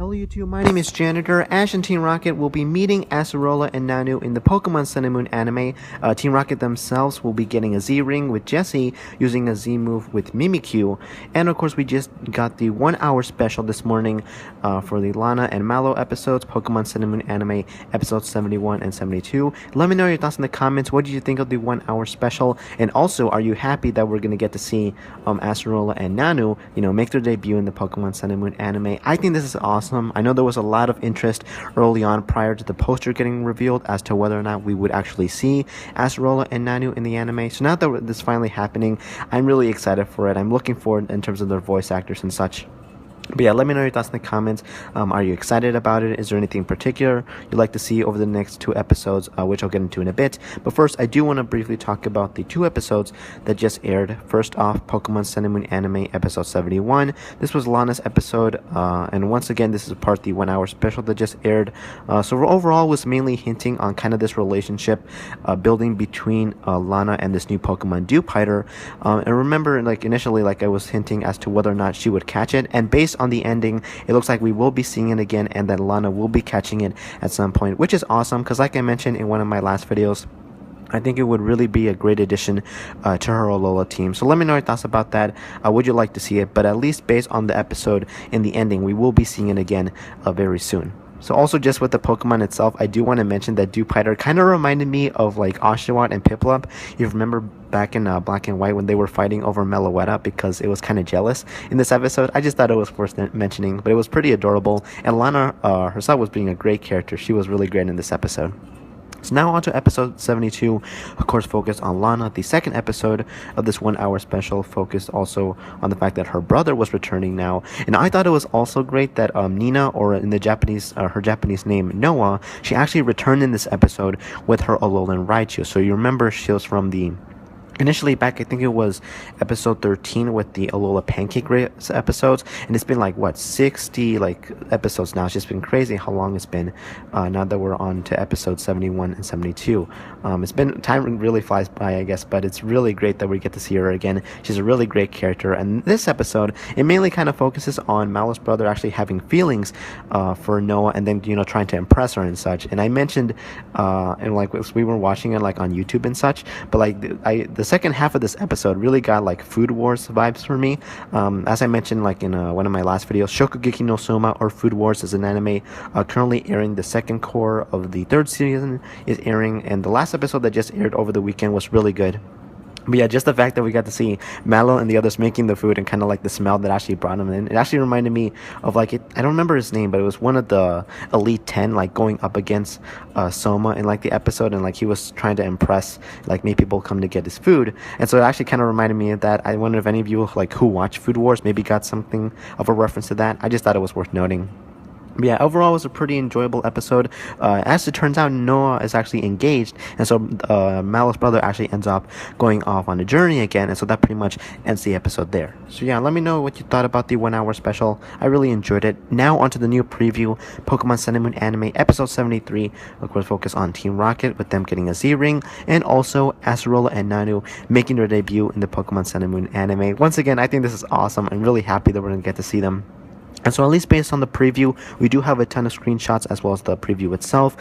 Hello YouTube, my name is Janitor. Ash and Team Rocket will be meeting Acerola and Nanu in the Pokemon Sun and Moon anime. Team Rocket themselves will be getting a Z-Ring with Jessie using a Z-move with Mimikyu. And of course we just got the 1 hour special this morning for the Lana and Mallow episodes, Pokemon Sun and Moon anime episodes 71 and 72. Let me know your thoughts in the comments. What did you think of the 1 hour special? And also, are you happy that we're going to get to see Acerola and Nanu, make their debut in the Pokemon Sun and Moon anime? I think this is awesome. I know there was a lot of interest early on prior to the poster getting revealed as to whether or not we would actually see Acerola and Nanu in the anime. So now that this is finally happening, I'm really excited for it. I'm looking forward in terms of their voice actors and such. But yeah, let me know your thoughts in the comments. Are you excited about it? Is there anything in particular you'd like to see over the next 2 episodes, which I'll get into in a bit? But first, I do want to briefly talk about the 2 episodes that just aired. First off, Pokemon Sun and Moon anime episode 71. This was Lana's episode, and once again, this is part of the 1 hour special that just aired. So overall, was mainly hinting on kind of this relationship building between Lana and this new Pokemon Dewpider. And remember, initially, I was hinting as to whether or not she would catch it, and based on the ending, it looks like we will be seeing it again, and that Lana will be catching it at some point, which is awesome because, like I mentioned in one of my last videos, I think it would really be a great addition to her Alola team. So let me know your thoughts about that. Would you like to see it? But at least based on the episode in the ending, we will be seeing it again very soon. So also just with the Pokemon itself, I do want to mention that Dewpider kind of reminded me of Oshawott and Piplup. You remember back in Black and White when they were fighting over Meloetta because it was kind of jealous in this episode. I just thought it was worth mentioning, but it was pretty adorable. And Lana herself was being a great character. She was really great in this episode. So now on to episode 72, of course focused on Lana. The second episode of this 1 hour special focused also on the fact that her brother was returning now. And I thought it was also great that Nina, or in the Japanese, her Japanese name Noah, she actually returned in this episode with her Alolan Raichu. So you remember she was from the initially back, I think it was episode 13 with the Alola Pancake Race episodes, and it's been 60 episodes now. It's just been crazy how long it's been now that we're on to episode 71 and 72. It's been, time really flies by, I guess, but it's really great that we get to see her again. She's a really great character, and this episode, it mainly kind of focuses on Mallow's brother actually having feelings for Noah, and then, trying to impress her and such. And I mentioned, and we were watching it on YouTube and such, but the second half of this episode really got Food Wars vibes for me. As I mentioned in one of my last videos, Shokugeki no Soma, or Food Wars, is an anime currently airing. The second core of the 3rd season is airing, and the last episode that just aired over the weekend was really good. But yeah, just the fact that we got to see Mallow and the others making the food, and kind of the smell that actually brought him in, it actually reminded me of I don't remember his name, but it was one of the Elite 10 going up against Soma in the episode, and he was trying to impress, make people come to get his food. And so it actually kind of reminded me of that. I wonder if any of you who watch Food Wars maybe got something of a reference to that. I just thought it was worth noting. But yeah, overall it was a pretty enjoyable episode. As it turns out, Noah is actually engaged, and so Mallow's brother actually ends up going off on a journey again, and so that pretty much ends the episode there. So yeah, let me know what you thought about the 1 hour special. I really enjoyed it. Now onto the new preview, Pokemon Sun and Moon anime episode 73. Of course, focus on Team Rocket with them getting a Z-Ring, and also Acerola and Nanu making their debut in the Pokemon Sun and Moon anime. Once again, I think this is awesome. I'm really happy that we're going to get to see them. And so at least based on the preview, we do have a ton of screenshots as well as the preview itself.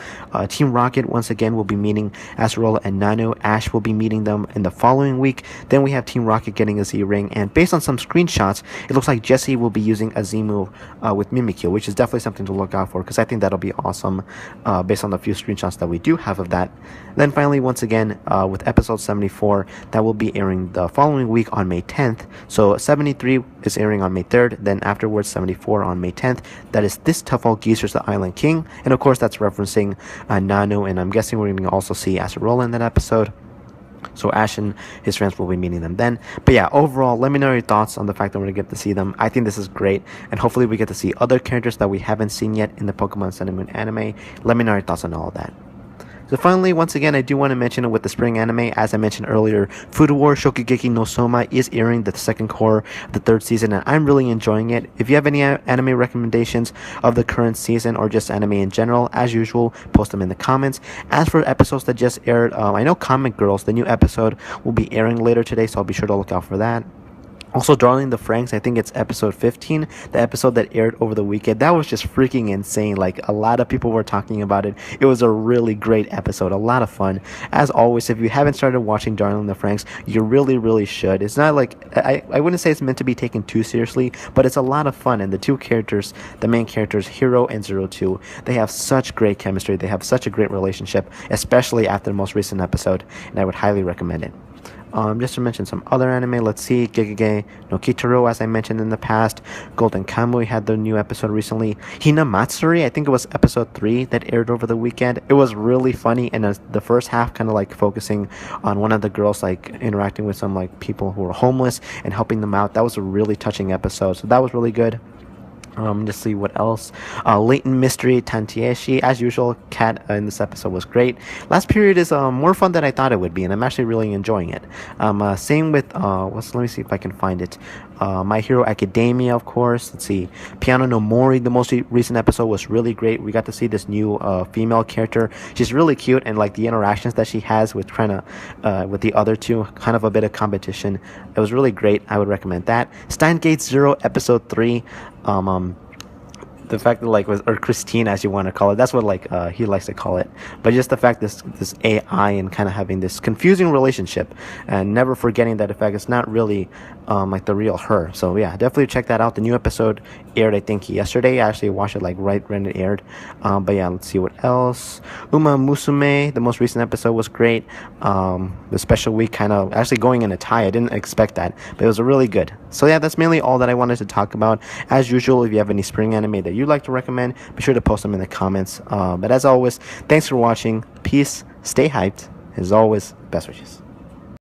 Team Rocket, once again, will be meeting Acerola and Nanu. Ash will be meeting them in the following week. Then we have Team Rocket getting a Z-Ring. And based on some screenshots, it looks like Jessie will be using a Z-move with Mimikyu, which is definitely something to look out for, because I think that'll be awesome based on the few screenshots that we do have of that. Then finally, once again, with episode 74, that will be airing the following week on May 10th. So 73 is airing on May 3rd. Then afterwards, 74 on May 10th. That is This Tough Old Geezer's the Island King, and of course that's referencing Nanu, and I'm guessing we're going to also see Acerola in that episode. So Ash and his friends will be meeting them then. But yeah, overall, let me know your thoughts on the fact that we're going to get to see them. I think this is great, and hopefully we get to see other characters that we haven't seen yet in the Pokemon Sun and Moon anime. Let me know your thoughts on all of that. So finally, once again, I do want to mention with the spring anime, as I mentioned earlier, Food War Shokugeki no Soma is airing the second core of the 3rd season, and I'm really enjoying it. If you have any anime recommendations of the current season, or just anime in general, as usual, post them in the comments. As for episodes that just aired, I know Comic Girls, the new episode, will be airing later today, so I'll be sure to look out for that. Also, Darling the Franks, I think it's episode 15, the episode that aired over the weekend. That was just freaking insane. Like, a lot of people were talking about it. It was a really great episode, a lot of fun. As always, if you haven't started watching Darling the Franks, you really, really should. It's not like, I wouldn't say it's meant to be taken too seriously, but it's a lot of fun. And the two characters, the main characters, Hero and 02, they have such great chemistry. They have such a great relationship, especially after the most recent episode. And I would highly recommend it. Just to mention some other anime, let's see, Gegege no Kitaro, as I mentioned in the past. Golden Kamuy had the new episode recently. Hina Matsuri, I think it was episode 3 that aired over the weekend. It was really funny, and the first half kind of like focusing on one of the girls like interacting with some like people who were homeless and helping them out. That was a really touching episode, so that was really good. Just see what else. Latent Mystery Tantieshi, as usual. Cat in this episode was great. Last period is more fun than I thought it would be, and I'm actually really enjoying it. Same with let me see if I can find it. My Hero Academia, of course. Let's see. Piano no Mori, the most recent episode, was really great. We got to see this new female character. She's really cute, and like the interactions that she has with with the other two, kind of a bit of competition. It was really great. I would recommend that. Steingate Zero episode 3. The fact that like or Christine, as you want to call it, that's what like he likes to call it, but just the fact this AI and kind of having this confusing relationship, and never forgetting that the fact it's not really like the real her. So yeah, definitely check that out. The new episode aired, I think, yesterday. I actually watched it like right when it aired. But yeah, let's see what else. Uma Musume, the most recent episode, was great. The special week kind of actually going in a tie. I didn't expect that, but it was really good. So yeah, that's mainly all that I wanted to talk about. As usual, if you have any spring anime that you'd like to recommend, be sure to post them in the comments. But as always, thanks for watching. Peace, stay hyped. As always, best wishes.